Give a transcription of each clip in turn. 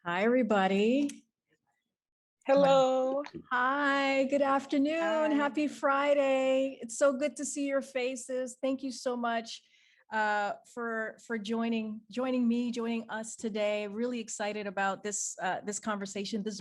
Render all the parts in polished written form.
Hi, everybody. Hello. Hi, good afternoon. Hi. Happy Friday. It's so good to see your faces. Thank you so much for joining us today. Really excited about this conversation, this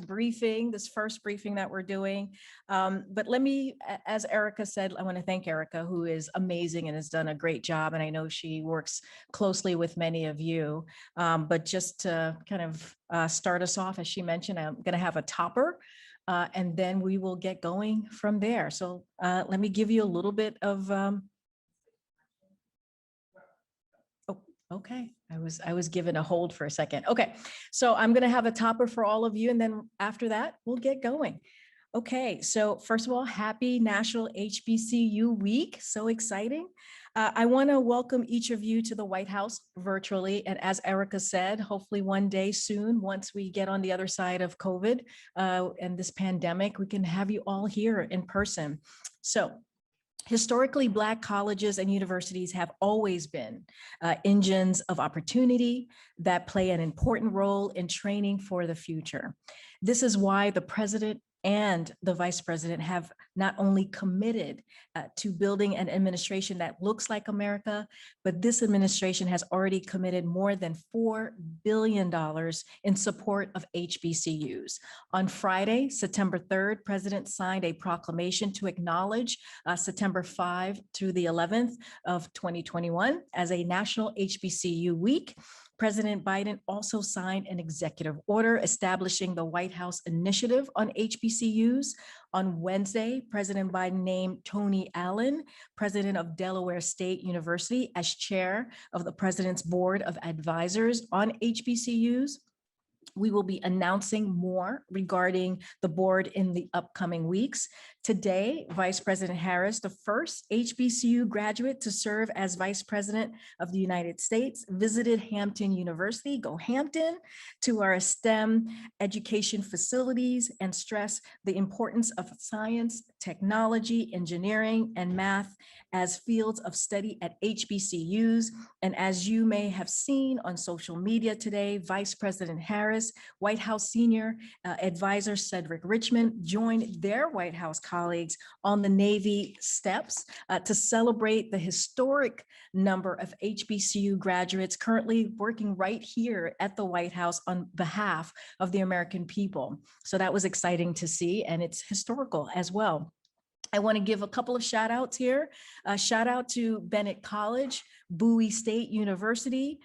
first briefing that we're doing. But let me, as Erica said, I want to thank Erica, who is amazing and has done a great job. And I know she works closely with many of you. But just to kind of start us off, as she mentioned, I'm going to have a topper. And then we will get going from there. So let me give you a little bit of. Oh, okay. I was given a hold for a second. Okay, so I'm going to have a topper for all of you, and then after that, we'll get going. Okay, so first of all, happy National HBCU Week. So exciting. I want to welcome each of you to the White House virtually. And as Erica said, hopefully one day soon, once we get on the other side of COVID and this pandemic, we can have you all here in person. So historically, Black colleges and universities have always been engines of opportunity that play an important role in training for the future. This is why the president and the vice president have not only committed to building an administration that looks like America, but this administration has already committed more than $4 billion in support of HBCUs. On Friday, September 3rd, President signed a proclamation to acknowledge September 5 through the 11th of 2021 as a National HBCU Week. President Biden also signed an executive order establishing the White House Initiative on HBCUs. On Wednesday, President Biden named Tony Allen, president of Delaware State University, as chair of the President's Board of Advisors on HBCUs. We will be announcing more regarding the board in the upcoming weeks. Today, Vice President Harris, the first HBCU graduate to serve as Vice President of the United States, visited Hampton University, go Hampton, to our STEM education facilities and stressed the importance of science, technology, engineering, and math as fields of study at HBCUs. And as you may have seen on social media today, Vice President Harris, White House Senior Advisor Cedric Richmond joined their White House colleagues on the Navy steps to celebrate the historic number of HBCU graduates currently working right here at the White House on behalf of the American people. So that was exciting to see, and it's historical as well. I want to give a couple of shout outs here. Shout out to Bennett College, Bowie State University,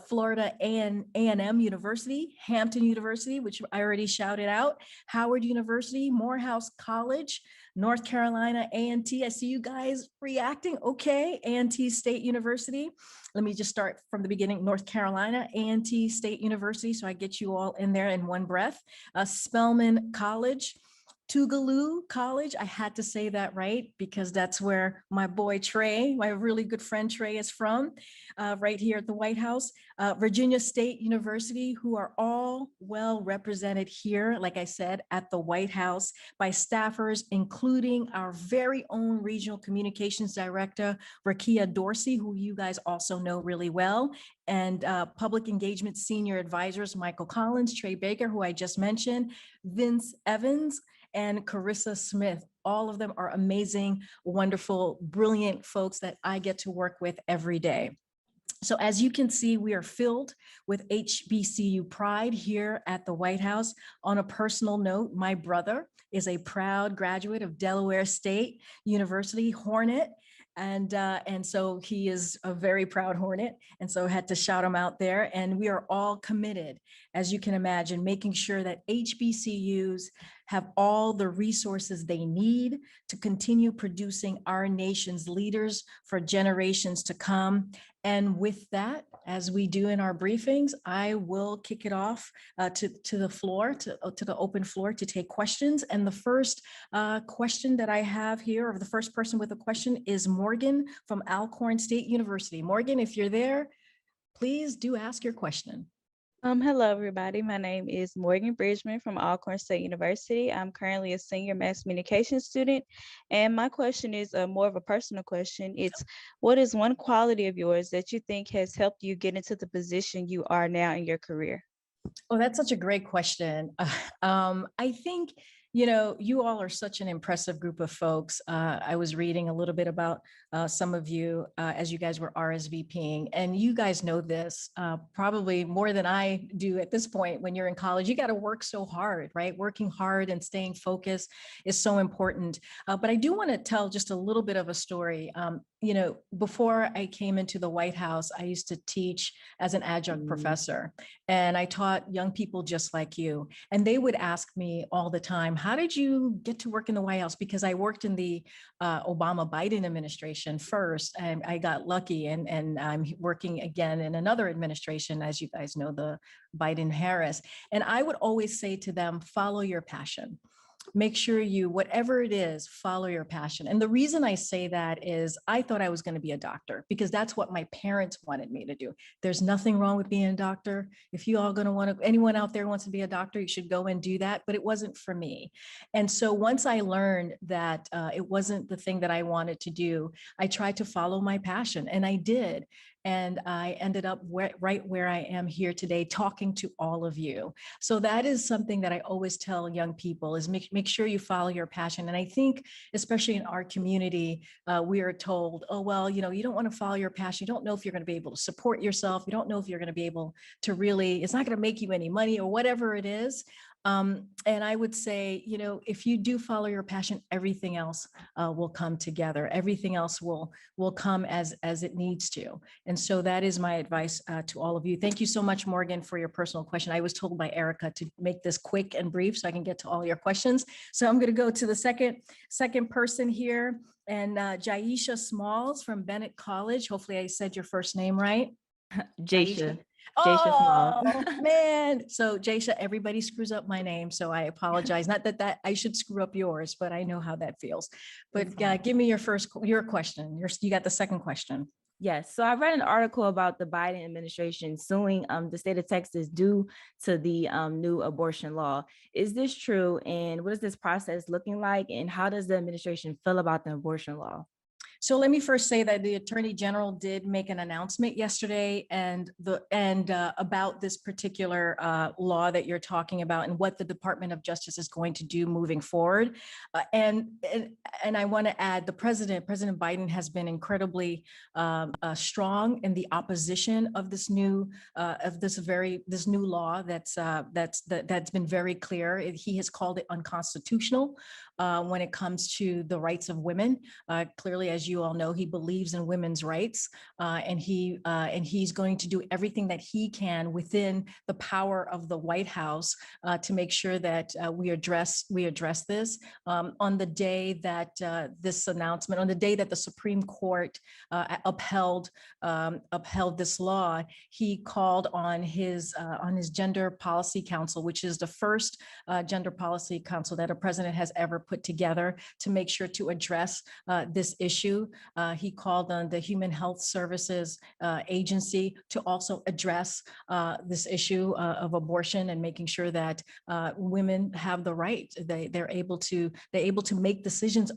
Florida A&M University, Hampton University, which I already shouted out, Howard University, Morehouse College, North Carolina A&T. I see you guys reacting. Okay, A&T State University. Let me just start from the beginning. North Carolina A&T State University, so I get you all in there in one breath. Spelman College, Tougaloo College. I had to say that right because that's where my boy Trey, my really good friend Trey, is from, right here at the White House. Virginia State University, who are all well represented here, like I said, at the White House by staffers, including our very own Regional Communications Director, Rakia Dorsey, who you guys also know really well, and Public Engagement Senior Advisors, Michael Collins, Trey Baker, who I just mentioned, Vince Evans, and Carissa Smith. All of them are amazing, wonderful, brilliant folks that I get to work with every day. So as you can see, we are filled with HBCU pride here at the White House. On a personal note, my brother is a proud graduate of Delaware State University, Hornet. And so he is a very proud Hornet. And so I had to shout him out there. And we are all committed, as you can imagine, making sure that HBCUs have all the resources they need to continue producing our nation's leaders for generations to come. And with that, as we do in our briefings, I will kick it off to the floor, to the open floor to take questions. And the first question that I have here, or the first person with a question, is Morgan from Alcorn State University. Morgan, if you're there, please do ask your question. Hello, everybody. My name is Morgan Bridgman from Alcorn State University. I'm currently a senior mass communication student. And my question is more of a personal question. It's, what is one quality of yours that you think has helped you get into the position you are now in your career? Oh, that's such a great question. I think, you all are such an impressive group of folks. I was reading a little bit about some of you as you guys were RSVPing, and you guys know this probably more than I do at this point. When you're in college, you got to work so hard, right? Working hard and staying focused is so important. But I do want to tell just a little bit of a story. Before I came into the White House, I used to teach as an adjunct professor, and I taught young people just like you. And they would ask me all the time, how did you get to work in the White House? Because I worked in the Obama Biden administration first, and I got lucky, and I'm working again in another administration, as you guys know, the Biden Harris. And I would always say to them, follow your passion. Make sure you, whatever it is, follow your passion. And the reason I say that is I thought I was going to be a doctor because that's what my parents wanted me to do. There's nothing wrong with being a doctor. If you all going to want to, anyone out there wants to be a doctor, you should go and do that. But it wasn't for me. And so once I learned that it wasn't the thing that I wanted to do, I tried to follow my passion, and I did. And I ended up right where I am here today, talking to all of you. So that is something that I always tell young people is make sure you follow your passion. And I think, especially in our community, we are told, oh, well, you don't want to follow your passion. You don't know if you're going to be able to support yourself. You don't know if you're going to be able to really, it's not going to make you any money or whatever it is. And I would say, if you do follow your passion, everything else will come together. Everything else will come as it needs to. And so that is my advice to all of you. Thank you so much, Morgan, for your personal question. I was told by Erica to make this quick and brief so I can get to all your questions. So I'm going to go to the second person here, and Jaisha Smalls from Bennett College. Hopefully I said your first name right. Jaisha. Oh, man. So Jaisha, everybody screws up my name, so I apologize. Not that I should screw up yours, but I know how that feels. But give me your question. You got the second question. Yes. So I read an article about the Biden administration suing the state of Texas due to the new abortion law. Is this true? And what is this process looking like? And how does the administration feel about the abortion law? So let me first say that the Attorney General did make an announcement yesterday and about this particular law that you're talking about and what the Department of Justice is going to do moving forward. And I want to add, President Biden has been incredibly strong in the opposition of this new law that's been very clear. He has called it unconstitutional when it comes to the rights of women. Clearly, as you all know, he believes in women's rights, and he's going to do everything that he can within the power of the White House to make sure that we address this. On the day that this announcement, on the day that the Supreme Court upheld this law, he called on his Gender Policy Council, which is the first gender policy council that a president has ever put together to make sure to address this issue. He called on the Human Health Services Agency to also address this issue of abortion and making sure that women have the right. They're able to make decisions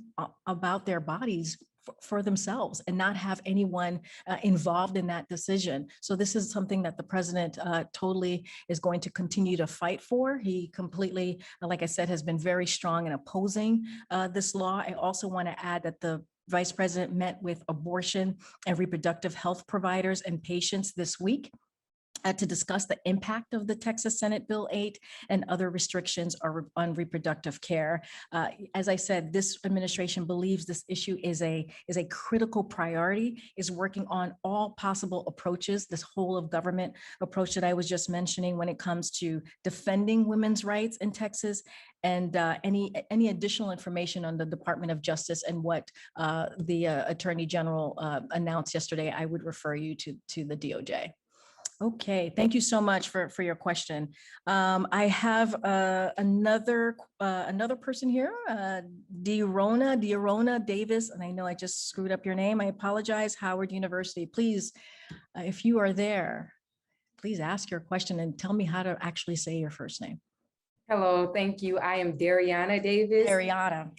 about their bodies for themselves and not have anyone involved in that decision. So this is something that the president totally is going to continue to fight for. He completely, like I said, has been very strong in opposing this law. I also want to add that the Vice President met with abortion and reproductive health providers and patients this week to discuss the impact of the Texas Senate Bill 8 and other restrictions on reproductive care. As I said, this administration believes this issue is a critical priority, is working on all possible approaches, this whole of government approach that I was just mentioning when it comes to defending women's rights in Texas. And any additional information on the Department of Justice and what the Attorney General announced yesterday, I would refer you to the DOJ. Okay, thank you so much for your question. I have another person here, Diorona Davis, and I know I just screwed up your name. I apologize. Howard University. Please, if you are there, please ask your question and tell me how to actually say your first name. Hello, thank you. I am Dariana Davis. Ariana.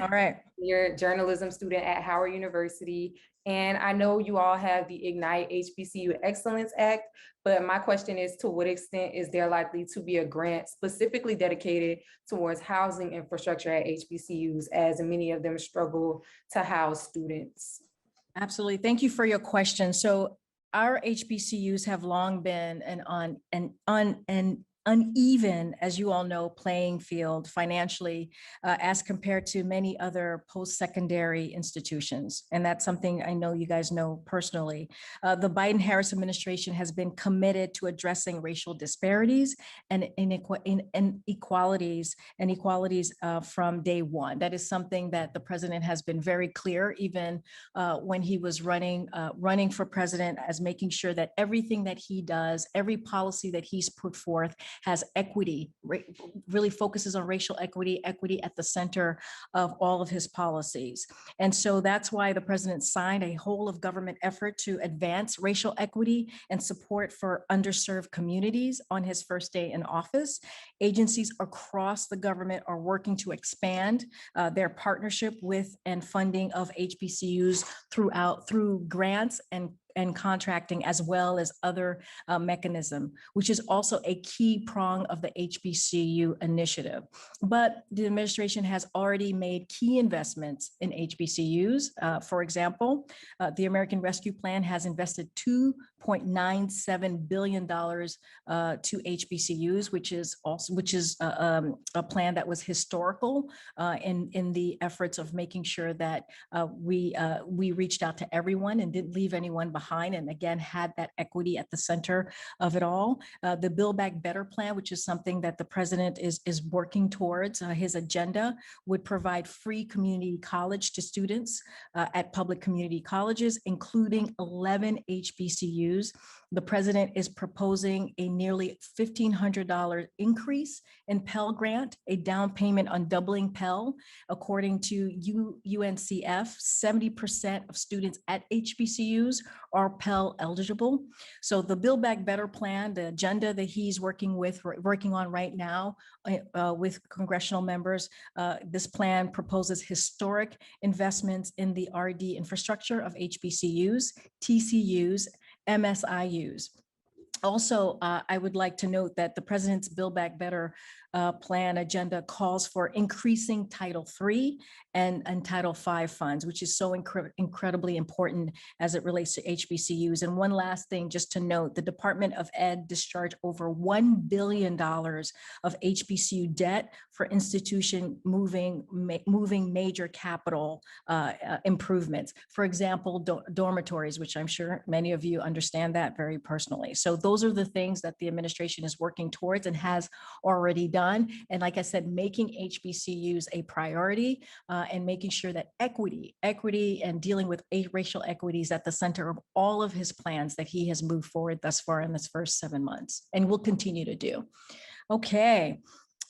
All right. You're a journalism student at Howard University. And I know you all have the Ignite HBCU Excellence Act, but my question is, to what extent is there likely to be a grant specifically dedicated towards housing infrastructure at HBCUs, as many of them struggle to house students? Absolutely. Thank you for your question. So our HBCUs have long been an uneven, as you all know, playing field financially as compared to many other post-secondary institutions. And that's something I know you guys know personally. The Biden-Harris administration has been committed to addressing racial disparities and inequalities from day one. That is something that the president has been very clear, even when he was running for president, as making sure that everything that he does, every policy that he's put forth has equity, really focuses on racial equity at the center of all of his policies. And so that's why the president signed a whole of government effort to advance racial equity and support for underserved communities on his first day in office. Agencies across the government are working to expand their partnership with and funding of HBCUs through grants and contracting, as well as other mechanism, which is also a key prong of the HBCU initiative. But the administration has already made key investments in HBCUs. For example, the American Rescue Plan has invested $2.97 billion to HBCUs, which is a plan that was historical in the efforts of making sure that we reached out to everyone and didn't leave anyone behind, and again had that equity at the center of it all. The Build Back Better plan, which is something that the president is working towards, his agenda would provide free community college to students at public community colleges, including 11 HBCUs. The president is proposing a nearly $1,500 increase in Pell Grant, a down payment on doubling Pell. According to UNCF, 70% of students at HBCUs are Pell eligible. So the Build Back Better plan, the agenda that he's working on right now with congressional members, this plan proposes historic investments in the RD infrastructure of HBCUs, TCUs, MSIUs. Also, I would like to note that the president's Build Back Better plan agenda calls for increasing Title III and Title V funds, which is so incredibly important as it relates to HBCUs. And one last thing, just to note, the Department of Ed discharged over $1 billion of HBCU debt for institution moving major capital improvements. For example, dormitories, which I'm sure many of you understand that very personally. So those are the things that the administration is working towards and has already done. And like I said, making HBCUs a priority and making sure that equity and dealing with racial equity is at the center of all of his plans that he has moved forward thus far in this first 7 months and will continue to do. Okay,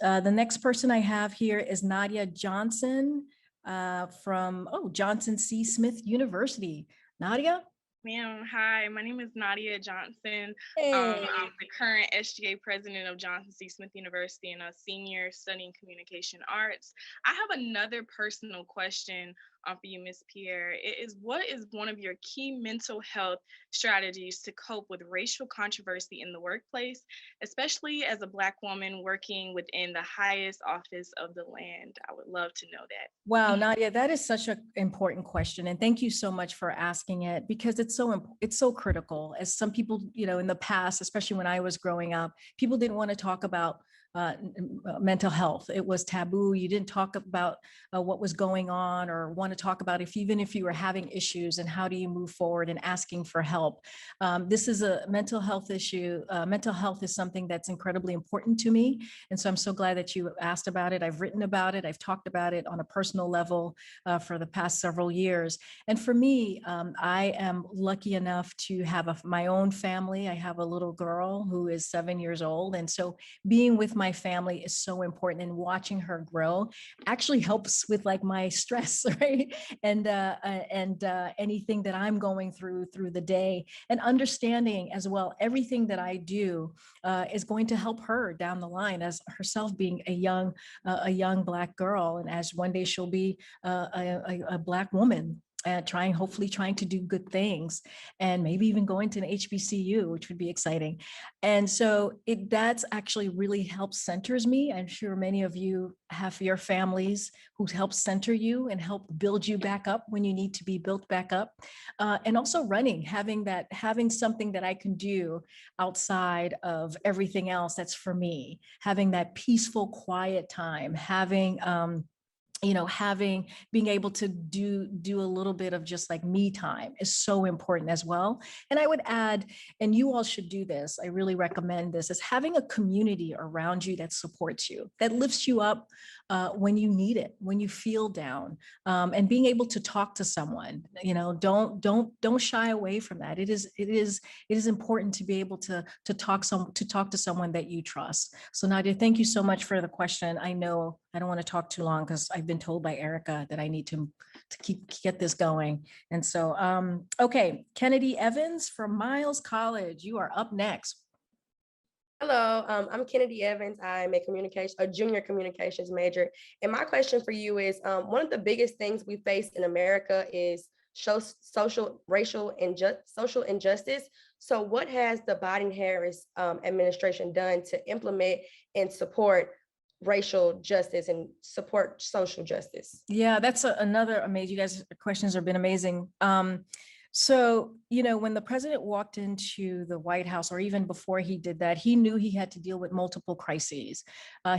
the next person I have here is Nadia Johnson from Johnson C. Smith University. Nadia? Ma'am, hi, my name is Nadia Johnson. Hey. I'm the current SGA president of Johnson C. Smith University and a senior studying communication arts. I have another personal question for you, Ms. Pierre. What is one of your key mental health strategies to cope with racial controversy in the workplace, especially as a Black woman working within the highest office of the land? I would love to know that. Wow, Nadia, that is such an important question. And thank you so much for asking it, because it's so critical. As some people, in the past, especially when I was growing up, people didn't want to talk about mental health. It was taboo. You didn't talk about what was going on or want to talk about even if you were having issues and how do you move forward and asking for help. This is a mental health issue. Mental health is something that's incredibly important to me. And so I'm so glad that you asked about it. I've written about it. I've talked about it on a personal level for the past several years. And for me, I am lucky enough to have my own family. I have a little girl who is 7 years old. And so being with my family is so important, and watching her grow actually helps with like my stress, right? right? And anything that I'm going through the day, and understanding as well, everything that I do is going to help her down the line as herself being a young Black girl, and as one day she'll be a Black woman. Hopefully trying to do good things, and maybe even going to an HBCU, which would be exciting. And so that's actually really helps centers me. I'm sure many of you have your families who help center you and help build you back up when you need to be built back up. And also having something that I can do outside of everything else that's for me, having that peaceful, quiet time, being able to do a little bit of just like me time is so important as well. And I would add, and you all should do this, I really recommend this, is having a community around you that supports you, that lifts you up when you need it, when you feel down, and being able to talk to someone. Don't shy away from that. It is important to be able to talk to someone that you trust. So Nadia, thank you so much for the question. I know I don't want to talk too long because I've been told by Erica that I need to get this going. And so, okay, Kennedy Evans from Miles College, you are up next. Hello, I'm Kennedy Evans. I'm a junior communications major. And my question for you is, one of the biggest things we face in America is social injustice. So what has the Biden-Harris administration done to implement and support racial justice and support social justice? Yeah, that's another amazing, you guys' questions have been amazing. So, when the president walked into the White House, or even before he did that, he knew he had to deal with multiple crises.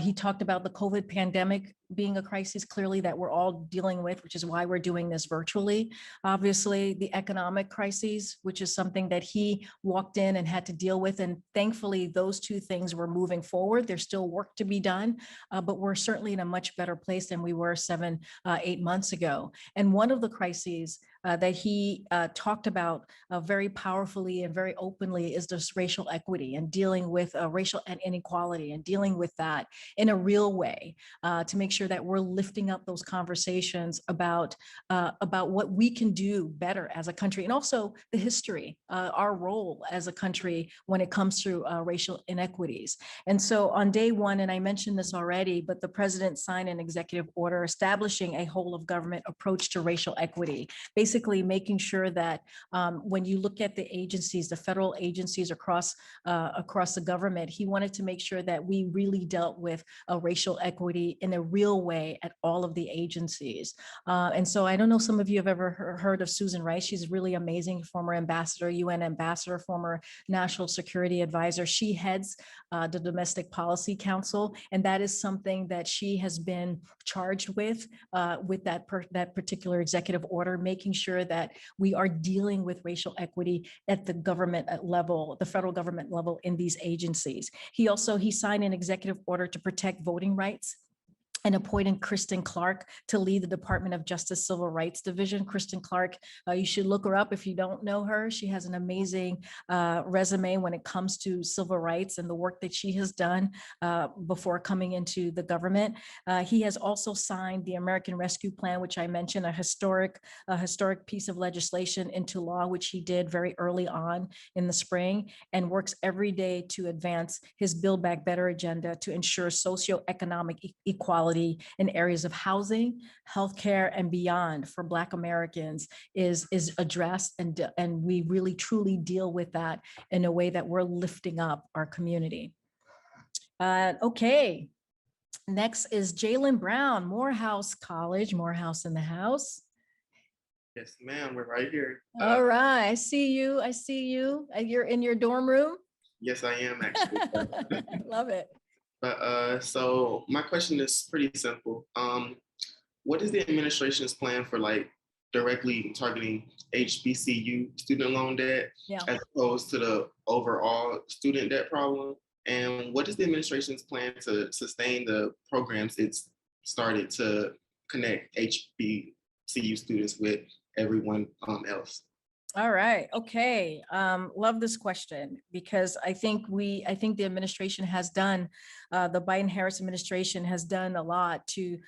He talked about the COVID pandemic being a crisis, clearly, that we're all dealing with, which is why we're doing this virtually. Obviously, the economic crises, which is something that he walked in and had to deal with. And thankfully, those two things were moving forward. There's still work to be done, but we're certainly in a much better place than we were 8 months ago. And one of the crises that he talked about very powerfully and very openly is this racial equity, and dealing with racial inequality, and dealing with that in a real way to make sure that we're lifting up those conversations about what we can do better as a country, and also the history, our role as a country when it comes to racial inequities. And so on day one, and I mentioned this already, but the president signed an executive order establishing a whole of government approach to racial equity, basically making sure that when you look at the agencies, the federal agencies across the government, he wanted to make sure that we really dealt with racial equity in a real way at all of the agencies. And so I don't know, some of you have ever heard of Susan Rice. She's really amazing, former ambassador, UN ambassador, former national security advisor. She heads the Domestic Policy Council, and that is something that she has been charged with that particular executive order, making sure that we are dealing with racial equity at the government level, the federal government level in these agencies. He signed an executive order to protect voting rights and appointed Kristen Clark to lead the Department of Justice Civil Rights Division. Kristen Clark, you should look her up if you don't know her. She has an amazing resume when it comes to civil rights and the work that she has done before coming into the government. He has also signed the American Rescue Plan, which I mentioned, a historic piece of legislation into law, which he did very early on in the spring, and works every day to advance his Build Back Better agenda to ensure socioeconomic equality in areas of housing, healthcare, and beyond for Black Americans is addressed, and we really truly deal with that in a way that we're lifting up our community. Okay, next is Jalen Brown, Morehouse College, Morehouse in the house. Yes, ma'am, we're right here. All right, I see you. You're in your dorm room? Yes, I am actually. Love it. But so my question is pretty simple. What is the administration's plan for directly targeting HBCU student loan debt as opposed to the overall student debt problem? And what is the administration's plan to sustain the programs it's started to connect HBCU students with everyone else? All right. Okay. Love this question because I think the administration has done, the Biden-Harris administration has done a lot to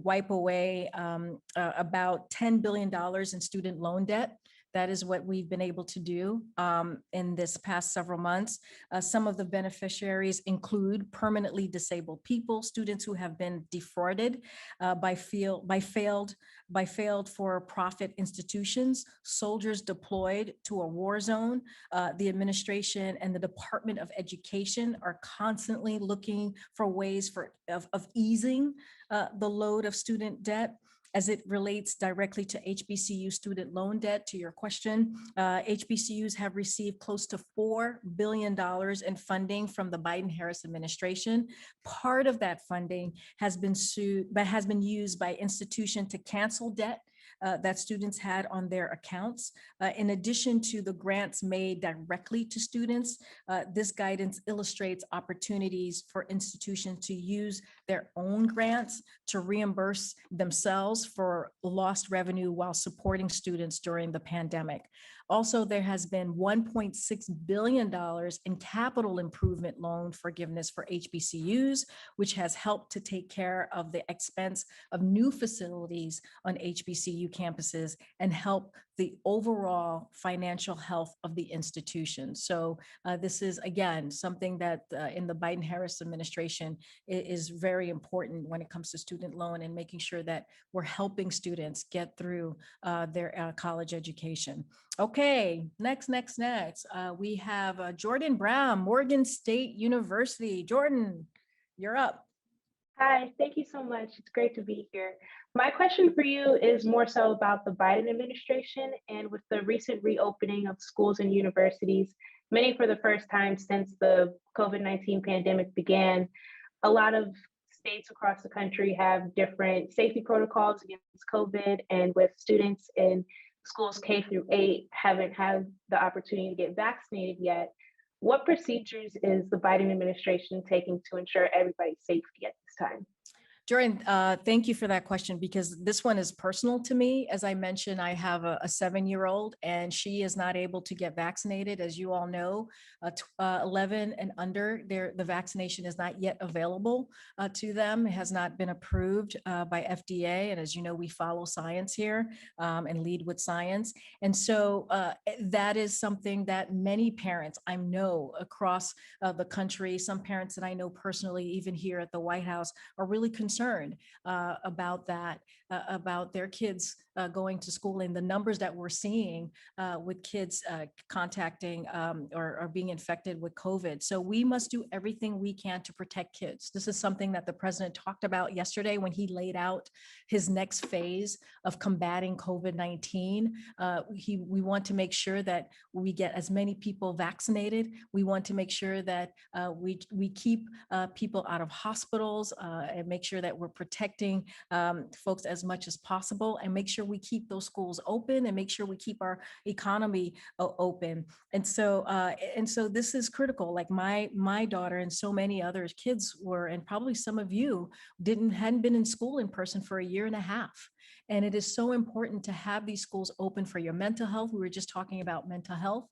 wipe away about $10 billion in student loan debt. That is what we've been able to do in this past several months. Some of the beneficiaries include permanently disabled people, students who have been defrauded by failed for-profit institutions, soldiers deployed to a war zone. The administration and the Department of Education are constantly looking for ways of easing the load of student debt as it relates directly to HBCU student loan debt. To your question, HBCUs have received close to $4 billion in funding from the Biden-Harris administration. Part of that funding has been used by institutions to cancel debt that students had on their accounts. In addition to the grants made directly to students, this guidance illustrates opportunities for institutions to use their own grants to reimburse themselves for lost revenue while supporting students during the pandemic. Also, there has been $1.6 billion in capital improvement loan forgiveness for HBCUs, which has helped to take care of the expense of new facilities on HBCU campuses and help the overall financial health of the institution. So this is, again, something that in the Biden-Harris administration is very important when it comes to student loan and making sure that we're helping students get through their college education. Okay, next. We have Jordan Brown, Morgan State University. Jordan, you're up. Hi, thank you so much. It's great to be here. My question for you is more so about the Biden administration and with the recent reopening of schools and universities, many for the first time since the COVID-19 pandemic began. A lot of states across the country have different safety protocols against COVID, and with students in schools K through 8 haven't had the opportunity to get vaccinated yet. What procedures is the Biden administration taking to ensure everybody's safety at this time? Jordan, thank you for that question because this one is personal to me. As I mentioned, I have a 7-year-old and she is not able to get vaccinated. As you all know, 11 and under, the vaccination is not yet available to them. It has not been approved by FDA. And as you know, we follow science here and lead with science. And so that is something that many parents I know across the country, some parents that I know personally, even here at the White House, are really concerned about that, about their kids going to school and the numbers that we're seeing with kids contacting or being infected with COVID. So we must do everything we can to protect kids. This is something that the president talked about yesterday when he laid out his next phase of combating COVID-19. We want to make sure that we get as many people vaccinated. We want to make sure that we keep people out of hospitals and make sure that we're protecting folks as much as possible and make sure we keep those schools open and make sure we keep our economy open. And so this is critical. Like my daughter and so many other kids were, and probably some of you hadn't been in school in person for a year and a half. And it is so important to have these schools open for your mental health. We were just talking about mental health,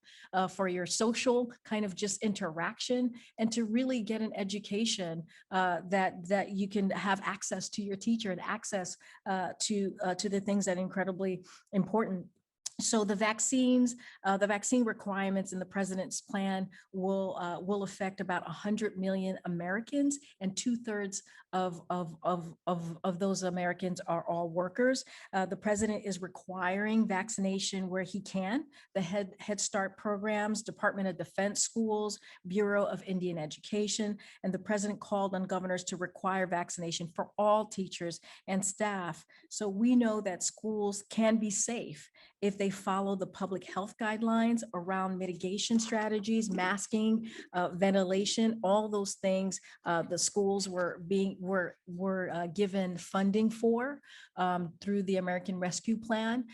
for your social kind of just interaction, and to really get an education that you can have access to your teacher and access to the things that are incredibly important. So the vaccine requirements in the president's plan will affect about 100 million Americans, and 2/3 of those Americans are all workers. The president is requiring vaccination where he can. The Head Start programs, Department of Defense schools, Bureau of Indian Education, and the president called on governors to require vaccination for all teachers and staff. So we know that schools can be safe if they follow the public health guidelines around mitigation strategies, masking, ventilation, all those things. The schools were given funding for through the American Rescue Plan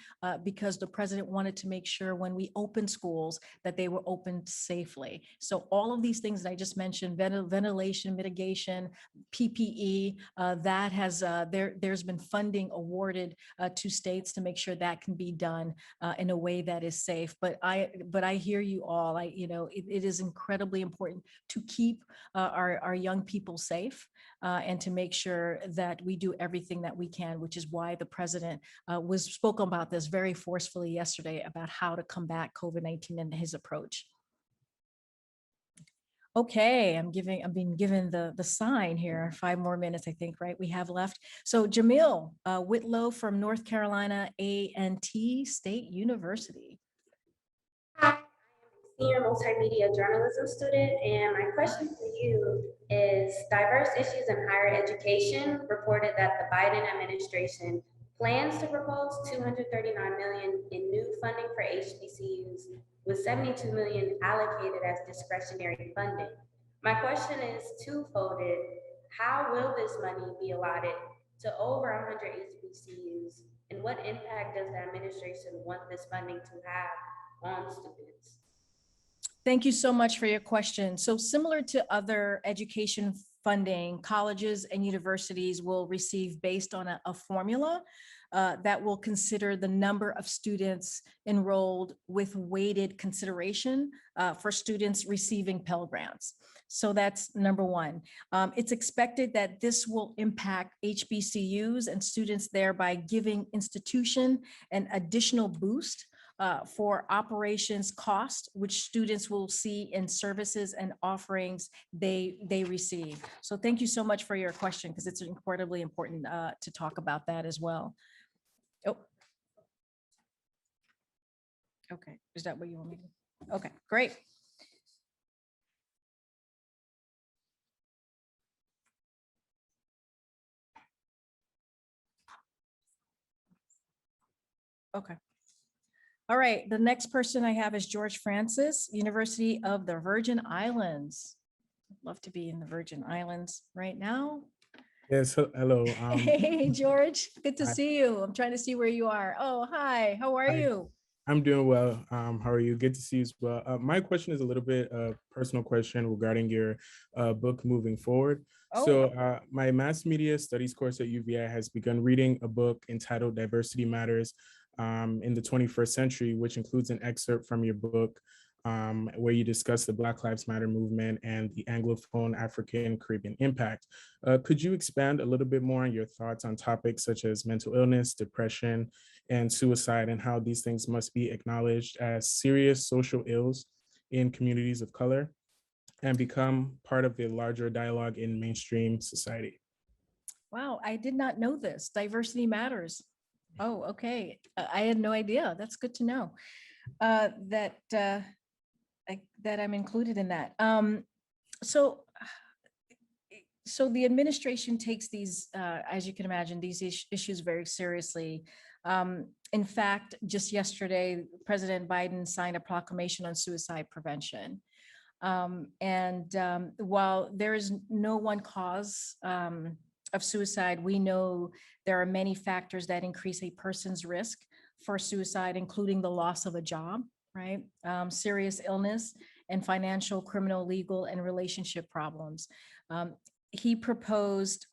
because the president wanted to make sure when we open schools that they were opened safely. So all of these things that I just mentioned, ventilation, mitigation, PPE, that has there's been funding awarded to states to make sure that can be done in a way that is safe. But I hear you all. It is incredibly important to keep our young people safe and to make sure that we do everything that we can, which is why the president spoke about this very forcefully yesterday about how to combat COVID-19 and his approach. Okay, I'm being given the sign here. 5 more minutes, I think, right? We have left. So Jamil Whitlow from North Carolina A&T State University. Hi, senior multimedia journalism student, and my question for you is diverse issues in higher education reported that the Biden administration plans to propose $239 million in new funding for HBCUs, with $72 million allocated as discretionary funding. My question is twofolded. How will this money be allotted to over 100 HBCUs, and what impact does the administration want this funding to have on students? Thank you so much for your question. So similar to other education funding, colleges and universities will receive based on a formula that will consider the number of students enrolled with weighted consideration for students receiving Pell Grants. So that's number one. It's expected that this will impact HBCUs and students there by giving institution an additional boost for operations cost, which students will see in services and offerings they receive. So thank you so much for your question, because it's incredibly important to talk about that as well. Oh. Okay, is that what you want me to? Okay, great. Okay. All right, the next person I have is George Francis, University of the Virgin Islands. I'd love to be in the Virgin Islands right now. Yes, hello. Hey, George, good to Hi. see you. I'm trying to see where you are. Oh, hi, how are Hi. you? I'm doing well. How are you? Good to see you as well. My question is a little bit personal question regarding your book moving forward. Oh. So my mass media studies course at UVI has begun reading a book entitled Diversity Matters in the 21st Century, which includes an excerpt from your book where you discuss the Black Lives Matter movement and the Anglophone African Caribbean impact. Could you expand a little bit more on your thoughts on topics such as mental illness, depression, and suicide, and how these things must be acknowledged as serious social ills in communities of color and become part of the larger dialogue in mainstream society? Wow, I did not know this. Diversity matters. Oh, okay. I had no idea. That's good to know that I'm included in that. So the administration takes these, as you can imagine, these issues very seriously. In fact, just yesterday, President Biden signed a proclamation on suicide prevention. While there is no one cause of suicide, we know there are many factors that increase a person's risk for suicide, including the loss of a job, right? Serious illness and financial, criminal, legal, and relationship problems. He proposed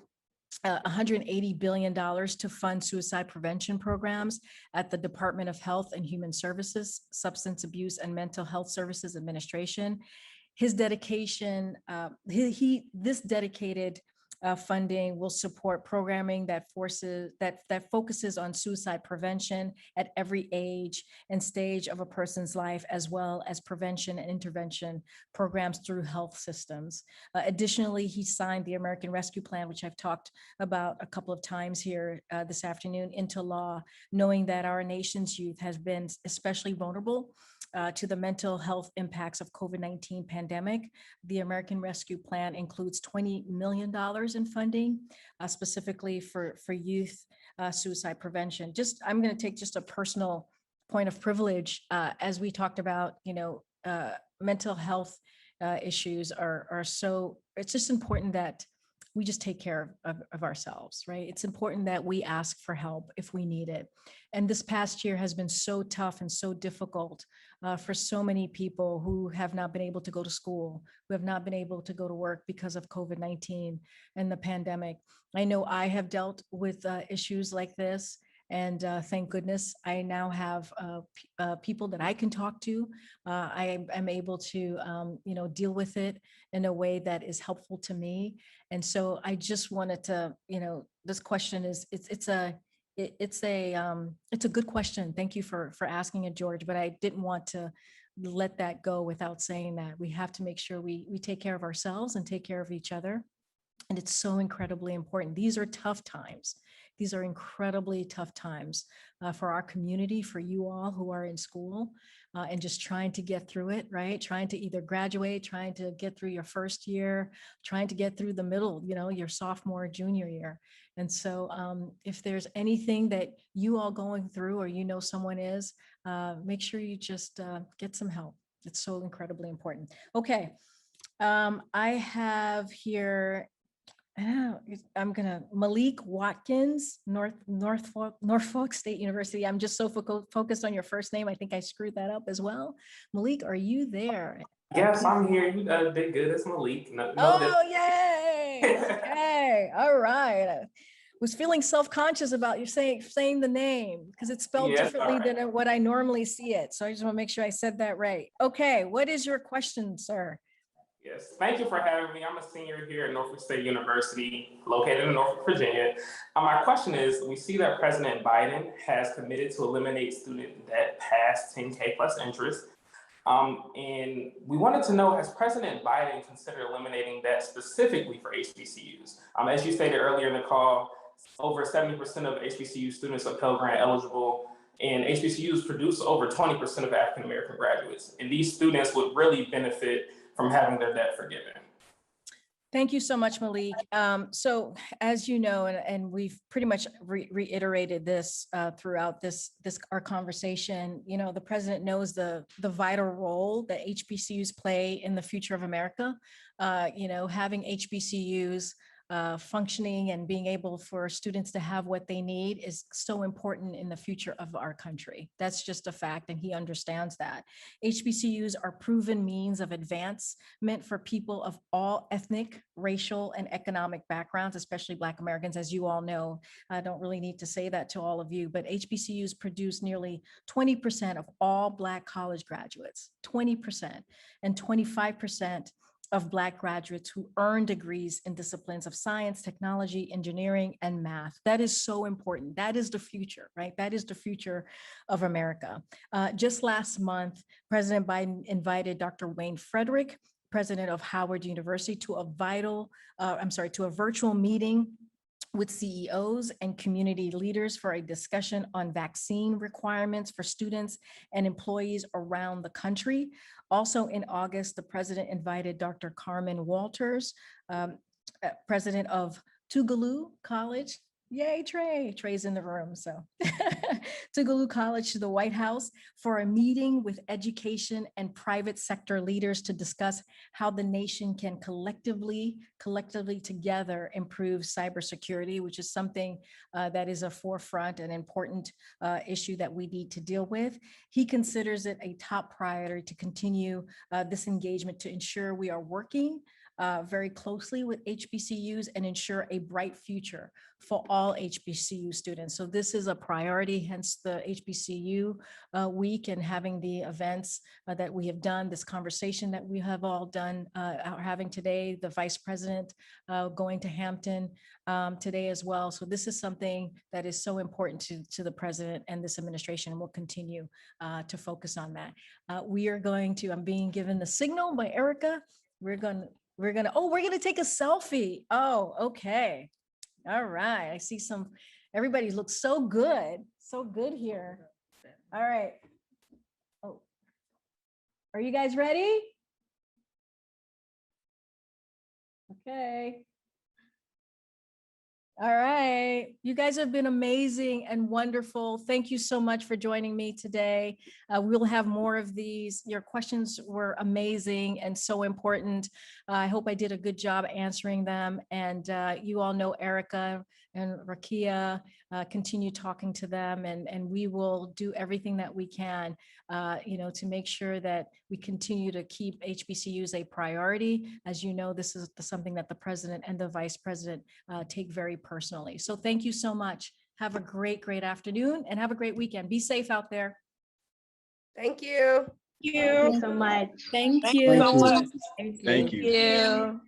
$180 billion to fund suicide prevention programs at the Department of Health and Human Services, Substance Abuse and Mental Health Services Administration. His dedication, this dedicated funding will support programming that focuses on suicide prevention at every age and stage of a person's life, as well as prevention and intervention programs through health systems. Additionally, he signed the American Rescue Plan, which I've talked about a couple of times here this afternoon, into law, knowing that our nation's youth has been especially vulnerable to the mental health impacts of COVID-19 pandemic. The American Rescue Plan includes $20 million in funding, specifically for youth suicide prevention. I'm going to take just a personal point of privilege, as we talked about, mental health issues are so, it's just important that we just take care of ourselves, right? It's important that we ask for help if we need it. And this past year has been so tough and so difficult for so many people who have not been able to go to school, who have not been able to go to work because of COVID-19 and the pandemic. I know I have dealt with issues like this, And thank goodness I now have people that I can talk to. I am able to, deal with it in a way that is helpful to me. And so I just wanted to, this question is, it's a good question. Thank you for asking it, George, but I didn't want to let that go without saying that we have to make sure we take care of ourselves and take care of each other. And it's so incredibly important. These are tough times. These are incredibly tough times for our community, for you all who are in school and just trying to get through it, right? Trying to either graduate, trying to get through your first year, trying to get through the middle, your sophomore, junior year. And so if there's anything that you all going through or someone is, make sure you just get some help. It's so incredibly important. Okay. I have here, I'm gonna Malik Watkins, Norfolk State University. I'm just so focused on your first name. I think I screwed that up as well. Malik, are you there? Yes, I'm here. You did good. It's Malik. Yay! Okay, all right. I was feeling self-conscious about you saying the name because it's spelled differently than what I normally see it. So I just want to make sure I said that right. Okay, what is your question, sir? Yes, thank you for having me. I'm a senior here at Norfolk State University, located in Norfolk, Virginia. My question is, we see that President Biden has committed to eliminate student debt past 10K plus interest. And we wanted to know, has President Biden considered eliminating that specifically for HBCUs? As you stated earlier in the call, over 70% of HBCU students are Pell Grant eligible, and HBCUs produce over 20% of African-American graduates. And these students would really benefit from having their debt forgiven. Thank you so much, Malik. So as you know, and we've pretty much reiterated this throughout this our conversation, the president knows the vital role that HBCUs play in the future of America. Having HBCUs functioning and being able for students to have what they need is so important in the future of our country. That's just a fact, and he understands that. HBCUs are proven means of advancement for people of all ethnic, racial, and economic backgrounds, especially Black Americans. As you all know, I don't really need to say that to all of you, but HBCUs produce nearly 20% of all Black college graduates, 20%, and 25% of Black graduates who earn degrees in disciplines of science, technology, engineering, and math. That is so important. That is the future, right? That is the future of America. Just last month, President Biden invited Dr. Wayne Frederick, president of Howard University, to a virtual meeting with CEOs and community leaders for a discussion on vaccine requirements for students and employees around the country. Also in August, the president invited Dr. Carmen Walters, president of Tougaloo College. Yay, Trey. Trey's in the room, so. Tougaloo College, to the White House for a meeting with education and private sector leaders to discuss how the nation can collectively together improve cybersecurity, which is something that is a forefront and important issue that we need to deal with. He considers it a top priority to continue this engagement to ensure we are working very closely with HBCUs and ensure a bright future for all HBCU students. So this is a priority, hence the HBCU week and having the events that we have done, this conversation that we have all done, having today, the vice president going to Hampton today as well. So this is something that is so important to the president and this administration, and we'll continue to focus on that. We are going to, I'm being given the signal by Erica. We're gonna take a selfie. Oh, okay. All right. I see everybody looks so good here. All right. Oh, are you guys ready? Okay. All right. You guys have been amazing and wonderful. Thank you so much for joining me today. We'll have more of these. Your questions were amazing and so important. I hope I did a good job answering them. And you all know Erica and Rakia, continue talking to them, and we will do everything that we can, to make sure that we continue to keep HBCUs a priority. As you know, this is something that the president and the vice president take very personally. So thank you so much. Have a great, great afternoon and have a great weekend. Be safe out there. Thank you. Thank you so much. Thank Thank you. you. Thank Thank you. you.